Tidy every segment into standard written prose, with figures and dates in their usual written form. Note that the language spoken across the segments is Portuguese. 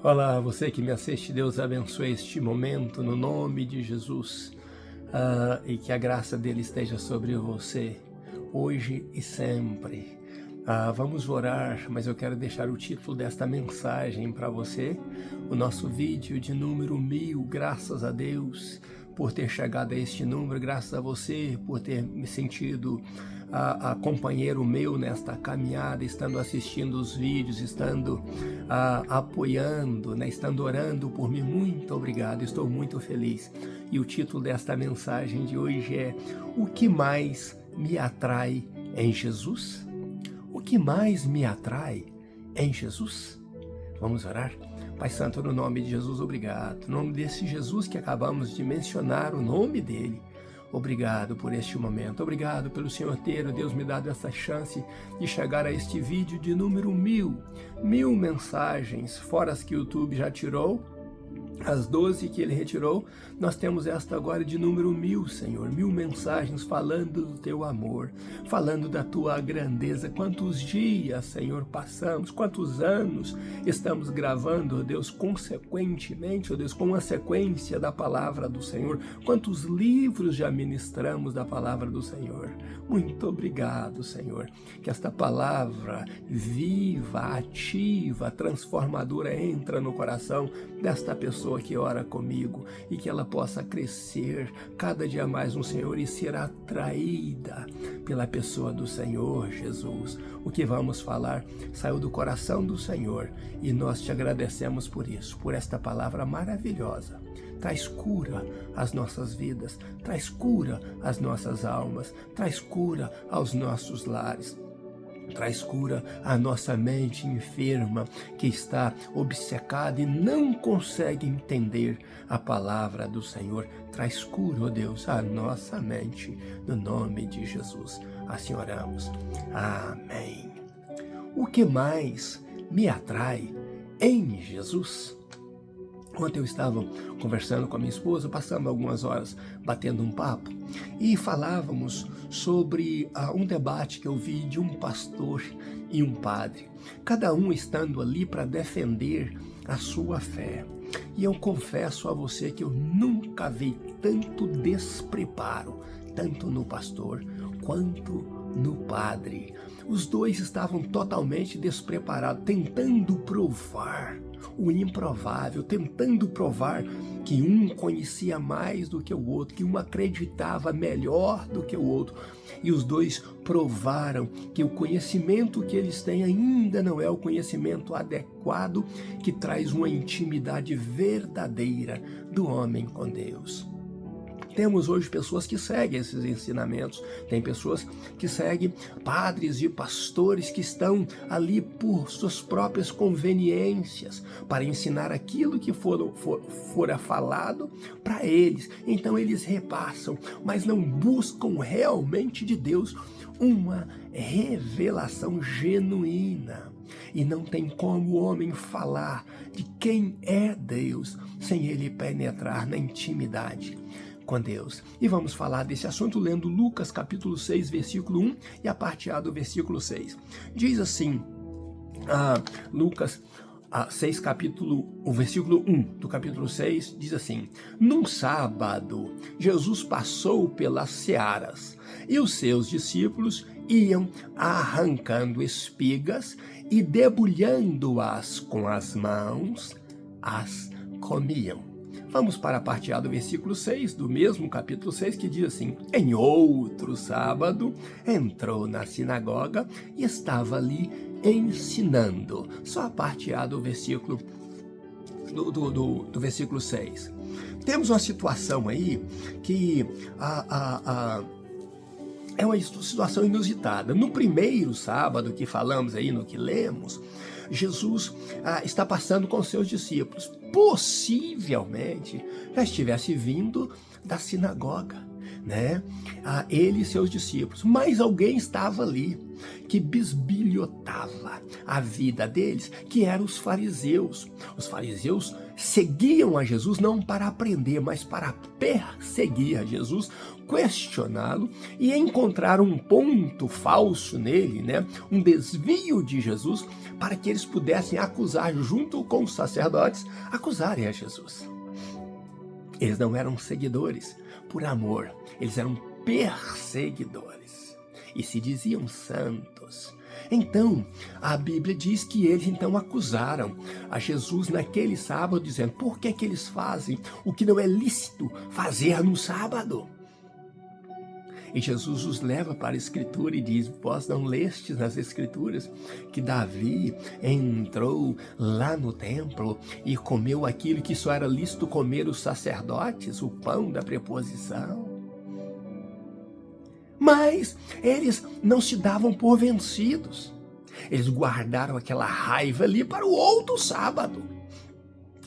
Olá, você que me assiste, Deus abençoe este momento no nome de Jesus, e que a graça dele esteja sobre você, hoje e sempre. Vamos orar, mas eu quero deixar o título desta mensagem para você, o nosso vídeo de número 1000, graças a Deus por ter chegado a este número, graças a você por ter me sentido a companheiro meu nesta caminhada, estando assistindo os vídeos, estando apoiando, estando orando por mim. Muito obrigado, estou muito feliz. E o título desta mensagem de hoje é: o que mais me atrai em Jesus? O que mais me atrai em Jesus? Vamos orar? Pai Santo, no nome de Jesus, obrigado. No nome desse Jesus que acabamos de mencionar, o nome dele, obrigado por este momento. Obrigado pelo Senhor ter, Deus, me dado essa chance de chegar a este vídeo de número 1000. 1000 mensagens, fora as que o YouTube já tirou, as 12 que ele retirou, nós temos esta agora de número 1000, Senhor. 1000 mensagens falando do teu amor, falando da tua grandeza. Quantos dias, Senhor, passamos, quantos anos estamos gravando, ó Deus, consequentemente, ó Deus, com a sequência da palavra do Senhor. Quantos livros já ministramos da palavra do Senhor. Muito obrigado, Senhor, que esta palavra viva, ativa, transformadora entra no coração desta pessoa que ora comigo e que ela possa crescer cada dia mais no Senhor e ser atraída pela pessoa do Senhor Jesus. O que vamos falar saiu do coração do Senhor e nós te agradecemos por isso, por esta palavra maravilhosa. Traz cura às nossas vidas, traz cura às nossas almas, traz cura aos nossos lares. Traz cura à nossa mente enferma, que está obcecada e não consegue entender a palavra do Senhor. Traz cura, ó Deus, à nossa mente, no nome de Jesus. Assim oramos. Amém. O que mais me atrai em Jesus? Ontem eu estava conversando com a minha esposa, passando algumas horas batendo um papo e falávamos sobre um debate que eu vi de um pastor e um padre, cada um estando ali para defender a sua fé. E eu confesso a você que eu nunca vi tanto despreparo, tanto no pastor quanto no padre. Os dois estavam totalmente despreparados, tentando provar o improvável, tentando provar que um conhecia mais do que o outro, que um acreditava melhor do que o outro. E os dois provaram que o conhecimento que eles têm ainda não é o conhecimento adequado que traz uma intimidade verdadeira do homem com Deus. Temos hoje pessoas que seguem esses ensinamentos, tem pessoas que seguem padres e pastores que estão ali por suas próprias conveniências, para ensinar aquilo que fora falado para eles. Então eles repassam, mas não buscam realmente de Deus uma revelação genuína. E não tem como o homem falar de quem é Deus sem ele penetrar na intimidade com Deus. E vamos falar desse assunto lendo Lucas capítulo 6, versículo 1 e a parte A do versículo 6. Diz assim, Lucas 6, o versículo 1 do capítulo 6 diz assim: num sábado, Jesus passou pelas searas e os seus discípulos iam arrancando espigas e debulhando-as com as mãos, as comiam. Vamos para a parte A do versículo 6, do mesmo capítulo 6, que diz assim: em outro sábado, entrou na sinagoga e estava ali ensinando. Só a parte A do versículo, do versículo 6. Temos uma situação aí que é uma situação inusitada. No primeiro sábado que falamos aí, no que lemos, Jesus está passando com seus discípulos. Possivelmente já estivesse vindo da sinagoga, né? Ele e seus discípulos. Mas alguém estava ali que bisbilhotava a vida deles, que eram os fariseus. Os fariseus seguiam a Jesus não para aprender, mas para perseguir a Jesus, questioná-lo e encontrar um ponto falso nele, né? Um desvio de Jesus, para que eles pudessem acusar, junto com os sacerdotes, acusarem a Jesus. Eles não eram seguidores por amor, eles eram perseguidores e se diziam santos. Então, a Bíblia diz que eles então acusaram a Jesus naquele sábado, dizendo: por que eles fazem o que não é lícito fazer no sábado? E Jesus os leva para a Escritura e diz: vós não lestes nas Escrituras que Davi entrou lá no templo e comeu aquilo que só era lícito comer os sacerdotes, o pão da preposição? Mas eles não se davam por vencidos. Eles guardaram aquela raiva ali para o outro sábado.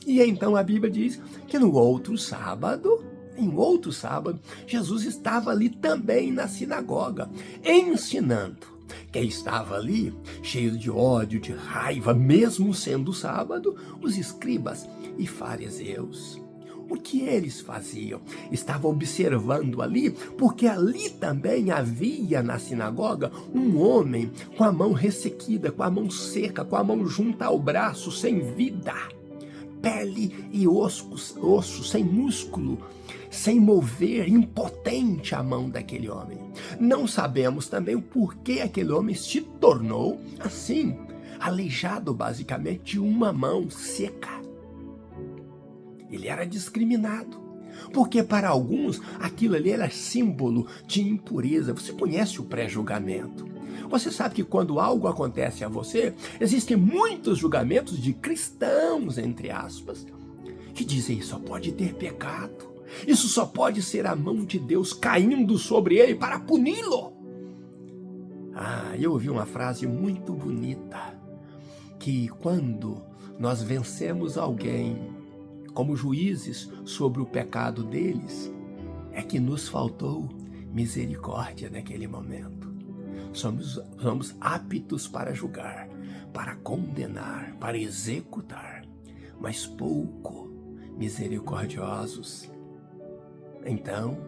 E então a Bíblia diz que no outro sábado, em outro sábado, Jesus estava ali também na sinagoga, ensinando. Quem estava ali, cheio de ódio, de raiva, mesmo sendo sábado, os escribas e fariseus. O que eles faziam? Estavam observando ali, porque ali também havia na sinagoga um homem com a mão ressequida, com a mão seca, com a mão junta ao braço, sem vida. Pele e osso, sem músculo, sem mover, impotente a mão daquele homem. Não sabemos também o porquê aquele homem se tornou assim, aleijado basicamente de uma mão seca. Ele era discriminado, porque para alguns aquilo ali era símbolo de impureza. Você conhece o pré-julgamento. Você sabe que quando algo acontece a você, existem muitos julgamentos de cristãos, entre aspas, que dizem: só pode ter pecado. Isso só pode ser a mão de Deus caindo sobre ele para puni-lo. Eu ouvi uma frase muito bonita, que quando nós vencemos alguém como juízes sobre o pecado deles, é que nos faltou misericórdia naquele momento. Somos aptos para julgar, para condenar, para executar, mas pouco misericordiosos. Então,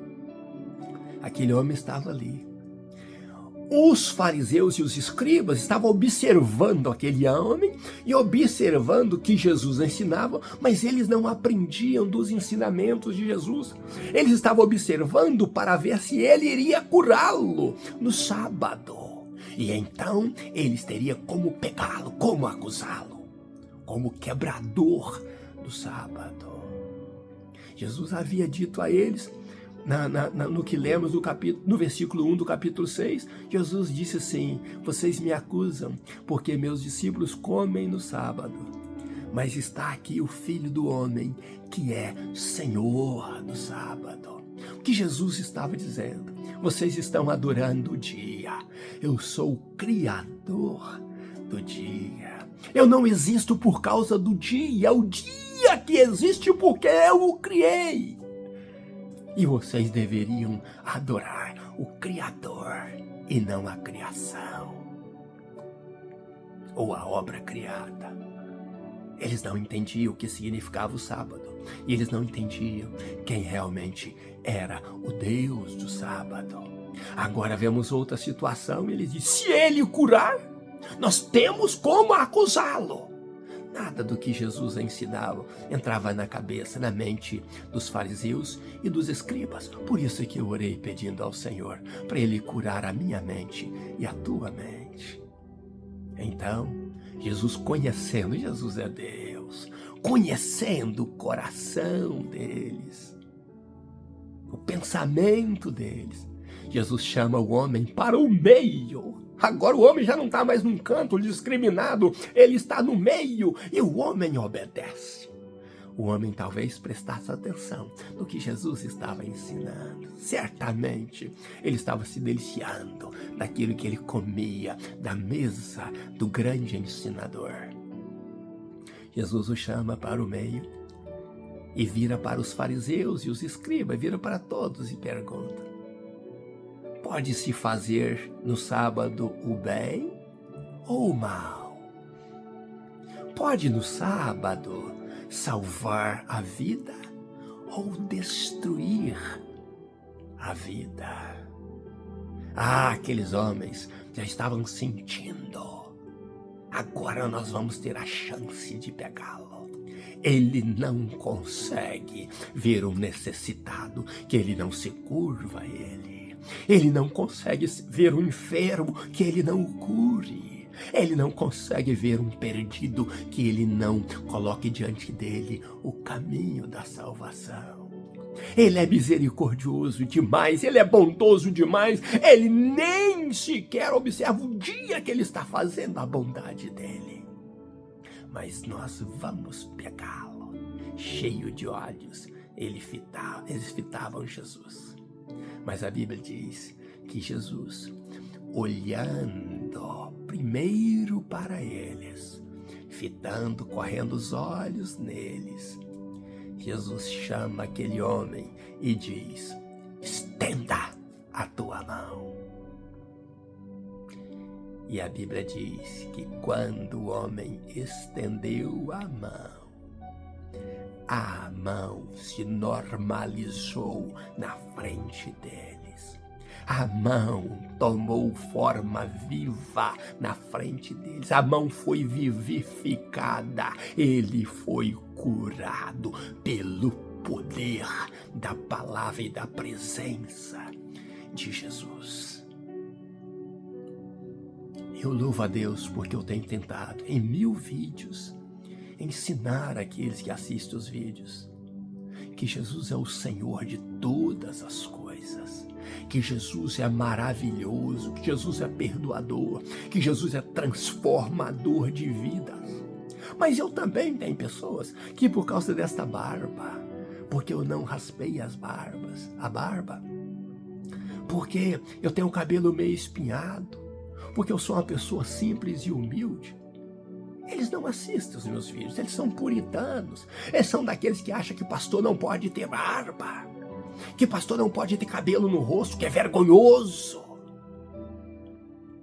aquele homem estava ali. Os fariseus e os escribas estavam observando aquele homem e observando o que Jesus ensinava, mas eles não aprendiam dos ensinamentos de Jesus. Eles estavam observando para ver se ele iria curá-lo no sábado. E então eles teriam como pegá-lo, como acusá-lo, como quebrador do sábado. Jesus havia dito a eles, no que lemos no versículo 1 do capítulo 6, Jesus disse assim: vocês me acusam porque meus discípulos comem no sábado, mas está aqui o Filho do Homem, que é Senhor do sábado. O que Jesus estava dizendo? Vocês estão adorando o dia. Eu sou o Criador do dia. Eu não existo por causa do dia. É o dia que existe porque eu o criei. E vocês deveriam adorar o Criador e não a criação ou a obra criada. Eles não entendiam o que significava o sábado. E eles não entendiam quem realmente era o Deus do sábado. Agora vemos outra situação. Ele diz: se ele curar, nós temos como acusá-lo. Nada do que Jesus ensinava entrava na cabeça, na mente dos fariseus e dos escribas. Por isso é que eu orei pedindo ao Senhor para Ele curar a minha mente e a tua mente. Então, Jesus é Deus, conhecendo o coração deles, o pensamento deles, Jesus chama o homem para o meio. Agora o homem já não está mais num canto discriminado, ele está no meio e o homem obedece. O homem talvez prestasse atenção no que Jesus estava ensinando. Certamente ele estava se deliciando daquilo que ele comia da mesa do grande ensinador. Jesus o chama para o meio e vira para os fariseus e os escribas, vira para todos e pergunta: Pode-se fazer no sábado o bem ou o mal? Pode no sábado salvar a vida ou destruir a vida? Aqueles homens já estavam sentindo. Agora nós vamos ter a chance de pegá-lo. Ele não consegue ver um necessitado, que ele não se curva a ele. Ele não consegue ver um enfermo, que ele não o cure. Ele não consegue ver um perdido, que ele não coloque diante dele o caminho da salvação. Ele é misericordioso demais, ele é bondoso demais, ele nem sequer observa o dia que ele está fazendo a bondade dele. Mas nós vamos pegá-lo, cheio de olhos. Eles fitavam Jesus. Mas a Bíblia diz que Jesus, olhando primeiro para eles, fitando, correndo os olhos neles, Jesus chama aquele homem e diz: estenda a tua mão. E a Bíblia diz que quando o homem estendeu a mão se normalizou na frente deles. A mão tomou forma viva na frente deles. A mão foi vivificada. Ele foi curado pelo poder da palavra e da presença de Jesus. Eu louvo a Deus porque eu tenho tentado, em 1000 vídeos, ensinar aqueles que assistem os vídeos que Jesus é o Senhor de todas as coisas, que Jesus é maravilhoso, que Jesus é perdoador, que Jesus é transformador de vidas. Mas eu também tenho pessoas que, por causa desta barba, porque eu não raspei a barba, porque eu tenho o cabelo meio espinhado, porque eu sou uma pessoa simples e humilde, eles não assistem os meus vídeos. Eles são puritanos. Eles são daqueles que acham que pastor não pode ter barba, que pastor não pode ter cabelo no rosto, que é vergonhoso.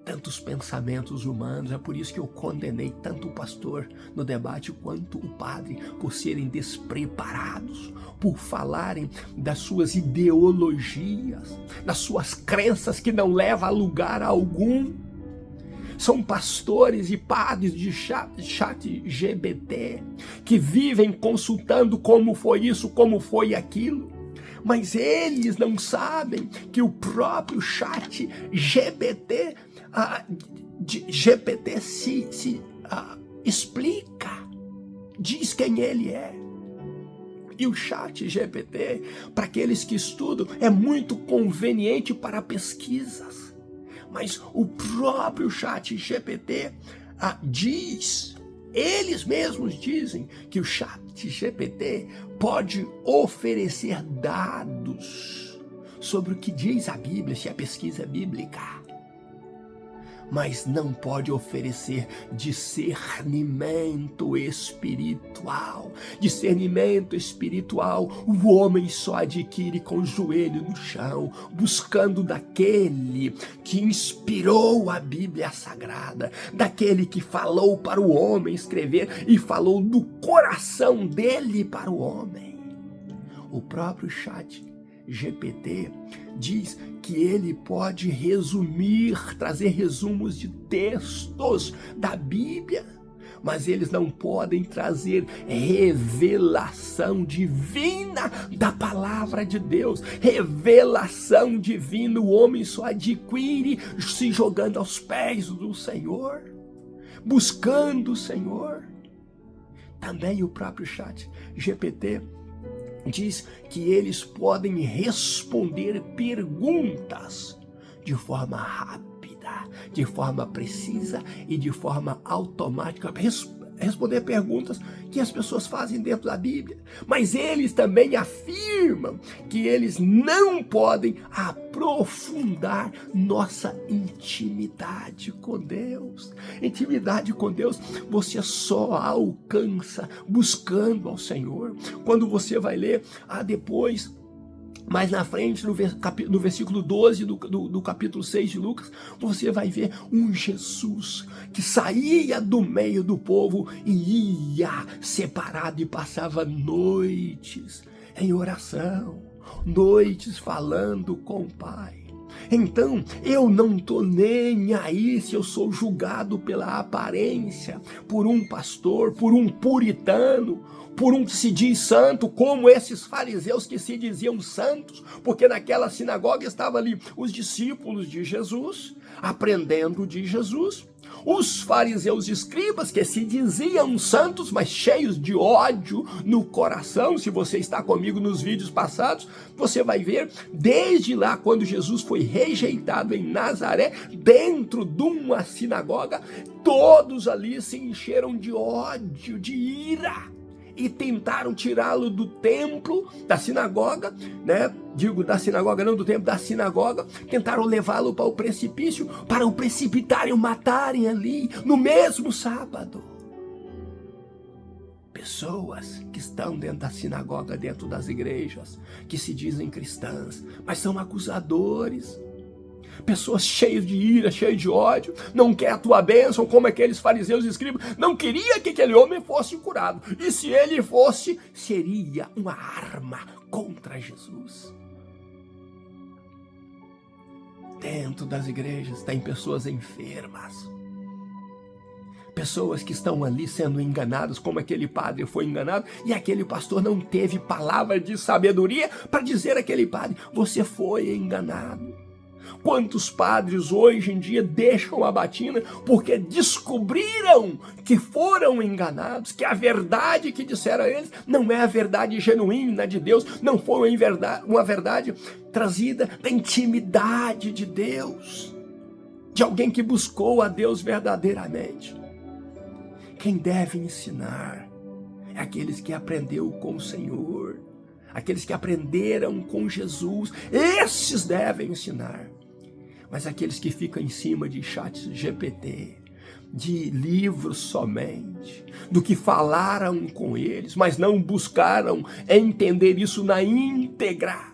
Tantos pensamentos humanos. É por isso que eu condenei tanto o pastor no debate quanto o padre, por serem despreparados, por falarem das suas ideologias, das suas crenças que não levam a lugar algum. São pastores e padres de chat GPT que vivem consultando como foi isso, como foi aquilo. Mas eles não sabem que o próprio chat GPT, se explica, diz quem ele é. E o chat GPT, para aqueles que estudam, é muito conveniente para pesquisas. Mas o próprio chat GPT diz, eles mesmos dizem que o chat GPT pode oferecer dados sobre o que diz a Bíblia, se a pesquisa é bíblica, mas não pode oferecer discernimento espiritual. Discernimento espiritual o homem só adquire com o joelho no chão, buscando daquele que inspirou a Bíblia Sagrada, daquele que falou para o homem escrever e falou do coração dele para o homem. O próprio chat GPT diz que ele pode resumir, trazer resumos de textos da Bíblia, mas eles não podem trazer revelação divina da palavra de Deus. Revelação divina o homem só adquire se jogando aos pés do Senhor, buscando o Senhor. Também o próprio chat GPT diz que eles podem responder perguntas de forma rápida, de forma precisa e de forma automática. Responder perguntas que as pessoas fazem dentro da Bíblia. Mas eles também afirmam que eles não podem aprofundar nossa intimidade com Deus. Intimidade com Deus você só alcança buscando ao Senhor. Quando você vai ler depois Mais na frente, no versículo 12 do capítulo 6 de Lucas, você vai ver um Jesus que saía do meio do povo e ia separado e passava noites em oração, noites falando com o Pai. Então, eu não estou nem aí se eu sou julgado pela aparência, por um pastor, por um puritano, por um que se diz santo, como esses fariseus que se diziam santos, porque naquela sinagoga estavam ali os discípulos de Jesus, aprendendo de Jesus, os fariseus escribas que se diziam santos, mas cheios de ódio no coração. Se você está comigo nos vídeos passados, você vai ver, desde lá, quando Jesus foi rejeitado em Nazaré, dentro de uma sinagoga, todos ali se encheram de ódio, de ira, e tentaram tirá-lo do templo, da sinagoga, né? Digo, da sinagoga, não do templo, da sinagoga. Tentaram levá-lo para o precipício, para o precipitarem, o matarem ali, no mesmo sábado. Pessoas que estão dentro da sinagoga, dentro das igrejas, que se dizem cristãs, mas são acusadores. Pessoas cheias de ira, cheias de ódio, não quer a tua bênção, como aqueles fariseus e escribas, não queria que aquele homem fosse curado. E se ele fosse, seria uma arma contra Jesus. Dentro das igrejas tem pessoas enfermas. Pessoas que estão ali sendo enganadas, como aquele padre foi enganado, e aquele pastor não teve palavra de sabedoria para dizer àquele padre, você foi enganado. Quantos padres hoje em dia deixam a batina porque descobriram que foram enganados, que a verdade que disseram a eles não é a verdade genuína de Deus, não foi uma verdade trazida da intimidade de Deus, de alguém que buscou a Deus verdadeiramente. Quem deve ensinar é aqueles que aprenderam com o Senhor, aqueles que aprenderam com Jesus, esses devem ensinar. Mas aqueles que ficam em cima de chat GPT, de livros somente, do que falaram com eles, mas não buscaram entender isso na íntegra.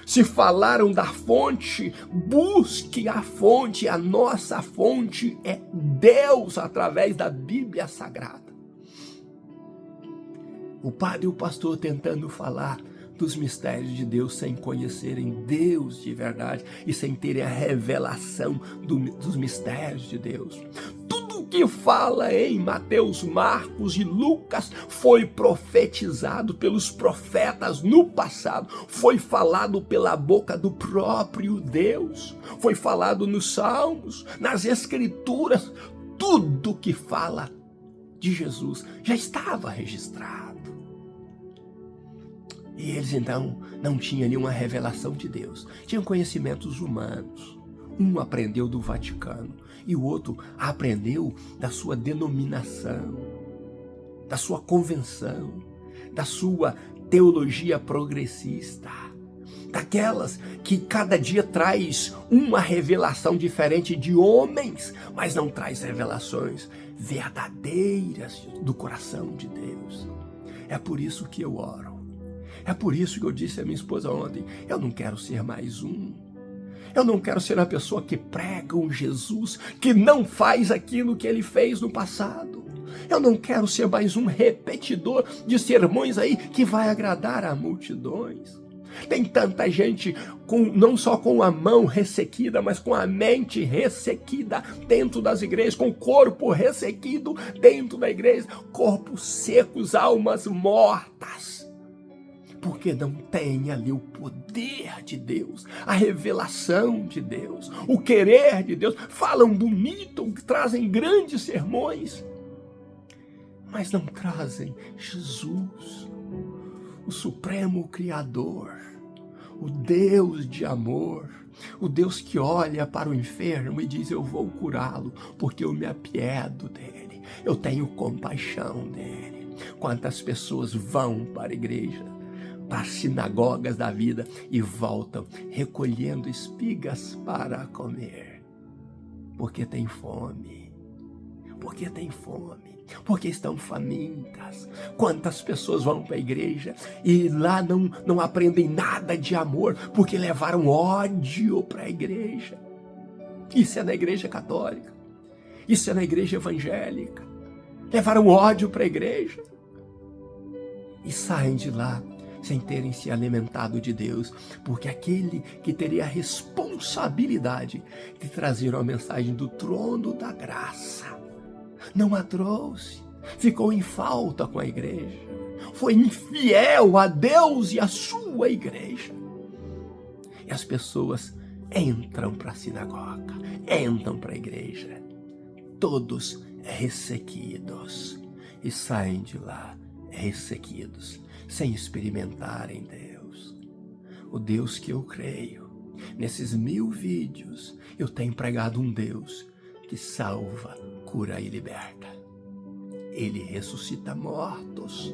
Se falaram da fonte, busque a fonte. A nossa fonte é Deus através da Bíblia Sagrada. O padre e o pastor tentando falar dos mistérios de Deus sem conhecerem Deus de verdade e sem terem a revelação dos mistérios de Deus. Tudo que fala em Mateus, Marcos e Lucas foi profetizado pelos profetas no passado, foi falado pela boca do próprio Deus, foi falado nos Salmos, nas Escrituras. Tudo que fala de Jesus já estava registrado. E eles então não tinham nenhuma revelação de Deus, tinham conhecimentos humanos. Um aprendeu do Vaticano e o outro aprendeu da sua denominação, da sua convenção, da sua teologia progressista, daquelas que cada dia traz uma revelação diferente de homens, mas não traz revelações verdadeiras do coração de Deus. É por isso que eu oro. É por isso que eu disse à minha esposa ontem, eu não quero ser mais um. Eu não quero ser a pessoa que prega um Jesus que não faz aquilo que ele fez no passado. Eu não quero ser mais um repetidor de sermões aí que vai agradar a multidões. Tem tanta gente não só com a mão ressequida, mas com a mente ressequida dentro das igrejas, com o corpo ressequido dentro da igreja, corpos secos, almas mortas. Porque não tem ali o poder de Deus, a revelação de Deus, o querer de Deus. Falam bonito, trazem grandes sermões, mas não trazem Jesus, o Supremo Criador, o Deus de amor, o Deus que olha para o enfermo e diz, eu vou curá-lo, porque eu me apiedo dele, eu tenho compaixão dele. Quantas pessoas vão para a igreja, para as sinagogas da vida e voltam recolhendo espigas para comer, porque tem fome, porque estão famintas. Quantas pessoas vão para a igreja e lá não aprendem nada de amor, porque levaram ódio para a igreja. Isso é na igreja católica, isso é na igreja evangélica. Levaram ódio para a igreja e saem de lá sem terem se alimentado de Deus, porque aquele que teria a responsabilidade de trazer uma mensagem do trono da graça não a trouxe, ficou em falta com a igreja, foi infiel a Deus e a sua igreja. E as pessoas entram para a sinagoga, entram para a igreja, todos ressequidos, e saem de lá ressequidos, sem experimentarem Deus. O Deus que eu creio. Nesses 1000 vídeos, eu tenho pregado um Deus que salva, cura e liberta. Ele ressuscita mortos.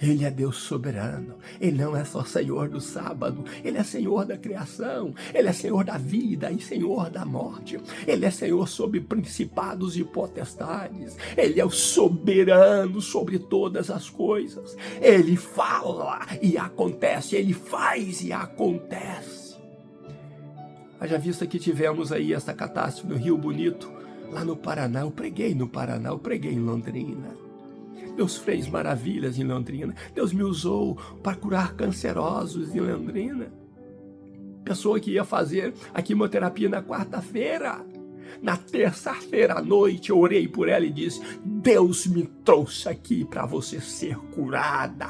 Ele é Deus soberano. Ele não é só Senhor do sábado. Ele é Senhor da criação. Ele é Senhor da vida e Senhor da morte. Ele é Senhor sobre principados e potestades. Ele é o soberano sobre todas as coisas. Ele fala e acontece. Ele faz e acontece. Haja vista que tivemos aí essa catástrofe no Rio Bonito, lá no Paraná. Eu preguei no Paraná, eu preguei em Londrina. Deus fez maravilhas em Londrina. Deus me usou para curar cancerosos em Londrina. Pessoa que ia fazer a quimioterapia na quarta-feira. Na terça-feira à noite eu orei por ela e disse: Deus me trouxe aqui para você ser curada.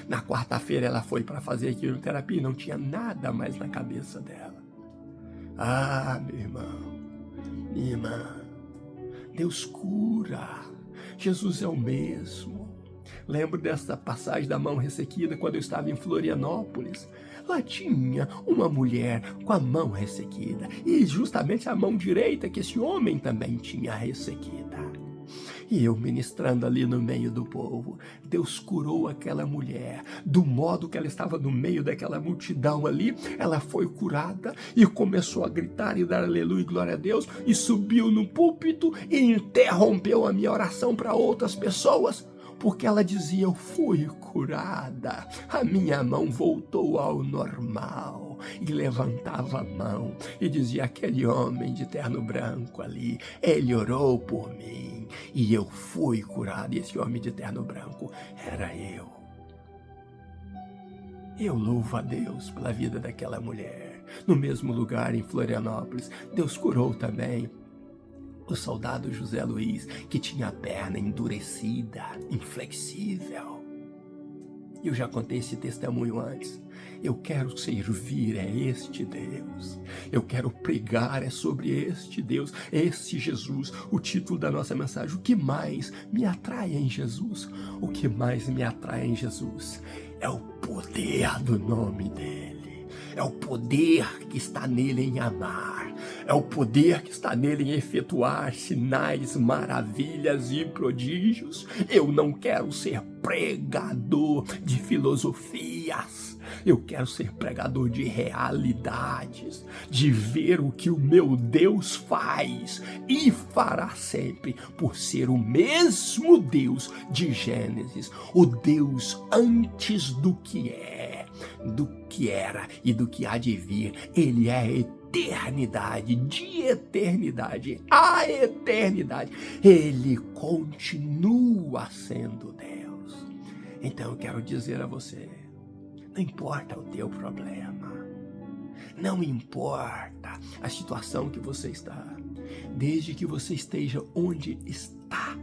Na quarta-feira ela foi para fazer a quimioterapia e não tinha nada mais na cabeça dela. Ah, meu irmão, minha irmã, Deus cura. Jesus é o mesmo. Lembro dessa passagem da mão ressequida quando eu estava em Florianópolis. Lá tinha uma mulher com a mão ressequida. E justamente a mão direita que esse homem também tinha ressequida. E eu ministrando ali no meio do povo, Deus curou aquela mulher. Do modo que ela estava no meio daquela multidão ali, ela foi curada e começou a gritar e dar aleluia e glória a Deus. E subiu no púlpito e interrompeu a minha oração para outras pessoas. Porque ela dizia: eu fui curada, a minha mão voltou ao normal. E levantava a mão e dizia: aquele homem de terno branco ali, ele orou por mim e eu fui curado. E esse homem de terno branco era eu. Eu louvo a Deus pela vida daquela mulher. No mesmo lugar, em Florianópolis, Deus curou também o soldado José Luiz, que tinha a perna endurecida, inflexível. Eu já contei esse testemunho antes. Eu quero servir a este Deus. Eu quero pregar sobre este Deus, este Jesus. O título da nossa mensagem: o que mais me atrai em Jesus? O que mais me atrai em Jesus é o poder do nome dele. É o poder que está nele em amar. É o poder que está nele em efetuar sinais, maravilhas e prodígios. Eu não quero ser pregador de filosofias. Eu quero ser pregador de realidades, de ver o que o meu Deus faz e fará sempre, por ser o mesmo Deus de Gênesis, o Deus antes do que é, do que era e do que há de vir. Ele é eternidade, de eternidade a eternidade. Ele continua sendo Deus. Então eu quero dizer a você: não importa o teu problema, não importa a situação que você está, desde que você esteja onde está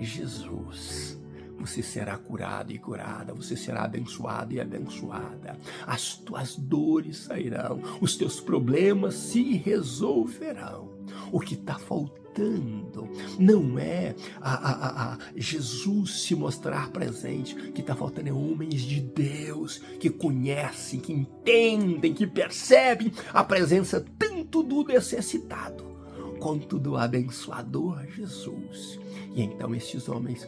Jesus, você será curado e curada, você será abençoado e abençoada. As tuas dores sairão, os teus problemas se resolverão. O que está faltando não é Jesus se mostrar presente. O que está faltando é homens de Deus que conhecem, que entendem, que percebem a presença tanto do necessitado quanto do abençoador Jesus. E então esses homens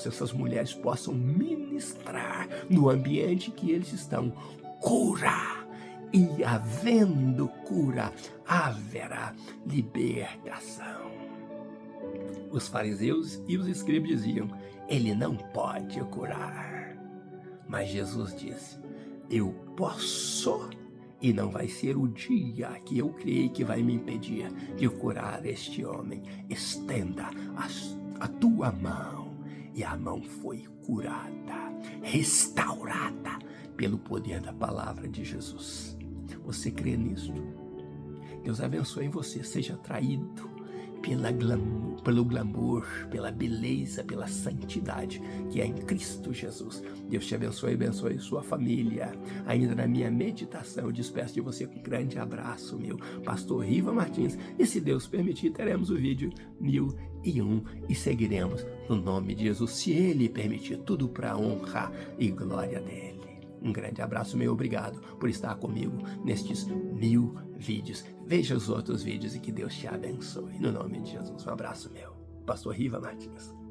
essas mulheres possam ministrar no ambiente que eles estão cura. E havendo cura, haverá libertação. Os fariseus e os escribas diziam: ele não pode curar. Mas Jesus disse: eu posso, e não vai ser o dia que eu criei que vai me impedir de curar este homem. Estenda a tua mão. E a mão foi curada, restaurada pelo poder da palavra de Jesus. Você crê nisso? Deus abençoe você, seja atraído pelo glamour, pela beleza, pela santidade que é em Cristo Jesus. Deus te abençoe e abençoe sua família. Ainda na minha meditação, eu despeço de você com um grande abraço, meu pastor Riva Martins. E se Deus permitir, teremos o vídeo 1001 e seguiremos no nome de Jesus, se Ele permitir, tudo para a honra e glória dele. Um grande abraço, meu obrigado por estar comigo nestes 1000 vídeos. Veja os outros vídeos e que Deus te abençoe. No nome de Jesus, um abraço, meu pastor Riva Martins.